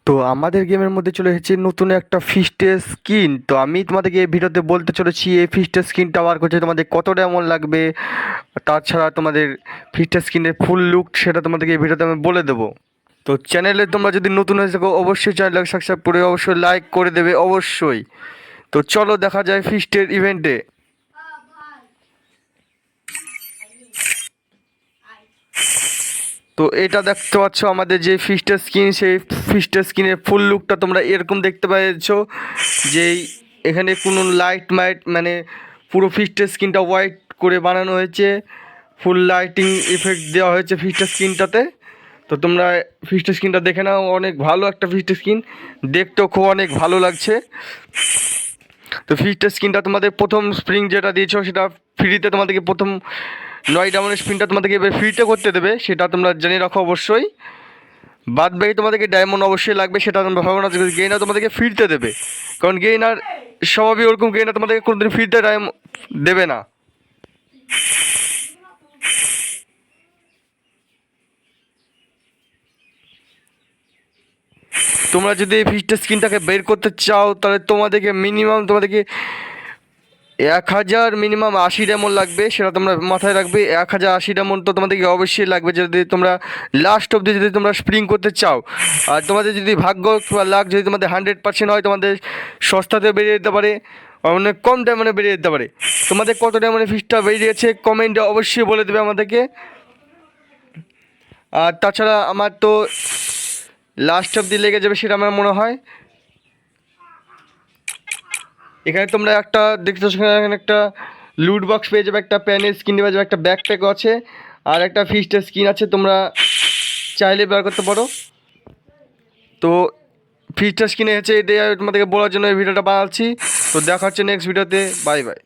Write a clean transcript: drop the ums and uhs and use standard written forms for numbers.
তো আমাদের গেমের মধ্যে চলে এসেছে নতুন একটা ফিস্টের স্কিন। তো আমি তোমাদেরকে এই ভিডিওতে বলতে চলেছি এই ফিস্টের স্কিনটা বার করছে তোমাদের কতটা এমন লাগবে, তাছাড়া তোমাদের ফিস্টের স্কিনের ফুল লুক সেটা তোমাদেরকে এই ভিডিওতে আমি বলে দেবো। তো চ্যানেলে তোমরা যদি নতুন হয়ে থাকো অবশ্যই চ্যানেলটাকে সাবস্ক্রাইব করে অবশ্যই লাইক করে দেবে অবশ্যই। তো চলো দেখা যায় ফিস্টের ইভেন্টে। তো এটা দেখতে পাচ্ছ আমাদের যে ফিস্টের স্কিন, সেই ফিস্টের স্কিনের ফুল লুকটা তোমরা এরকম দেখতে পাচ্ছ যে এখানে কোনো লাইট মাইট মানে পুরো ফিস্টের স্কিনটা হোয়াইট করে বানানো হয়েছে, ফুল লাইটিং ইফেক্ট দেওয়া হয়েছে ফিস্টের স্কিনটাতে। তো তোমরা ফিস্টের স্কিনটা দেখে নাও, অনেক ভালো একটা ফিস্টের স্কিন, দেখতেও খুব অনেক ভালো লাগছে। তো ফিস্টের স্কিনটা তোমাদের প্রথম স্প্রিং যেটা দিয়েছো সেটা ফ্রিতে তোমাদেরকে প্রথম 9 ডায়মন্ডের স্পিনটা তোমাদেরকে এবার ফ্রিতে করতে দেবে, সেটা তোমরা জেনে রাখো অবশ্যই। বাদ বাকি তোমাদেরকে ডায়মন্ড অবশ্যই লাগবে, সেটা তোমরা ভাবো না। গেইনার তোমাদেরকে ফ্রিতে দেবে, কারণ গেইনার স্বভাবই ওরকম, গেইনার তোমাদেরকে কোনোদিন ফ্রিতে দেবে না। তোমরা যদি এই ফিস্টের স্কিনটাকে বের করতে চাও তাহলে তোমাদেরকে 1000 মিনিমাম 80 ডায়মন্ড লাগবে, সেটা তোমরা মাথায় রাখবে। 1080 ডায়মন্ড তো তোমাদেরকে অবশ্যই লাগবে যদি তোমরা লাস্ট অবধি যদি তোমরা স্প্রিং করতে চাও। আর তোমাদের যদি ভাগ্য বা লাক যদি তোমাদের 100% হয়, তোমাদের সস্তাতে বেরিয়ে যেতে পারে, অনেক কম ডায়মন্ডে বেরিয়ে যেতে পারে। তোমাদের কত ডায়মন্ডে ফিসটা বেরিয়েছে কমেন্টে অবশ্যই বলে দেবে আমাদেরকে। আর তাছাড়া আমার তো লাস্ট অবধি লেগে যাবে সেটা আমার মনে হয়। এখানে তোমরা একটা দেখতে পাচ্ছ, এখানে একটা লুট বক্স পেয়ে যাবে, একটা প্যানের স্কিন পেয়ে যাবে, একটা ব্যাকপ্যাকও আছে, আর একটা ফিস্টের স্কিন আছে, তোমরা চাইলে ব্যবহার করতে পারো। তো ফিস্টের স্কিনে হচ্ছে এটা তোমাদেরকে বলার জন্য এই ভিডিওটা বানাচ্ছি। তো দেখা হচ্ছে নেক্সট ভিডিওতে, বাই বাই।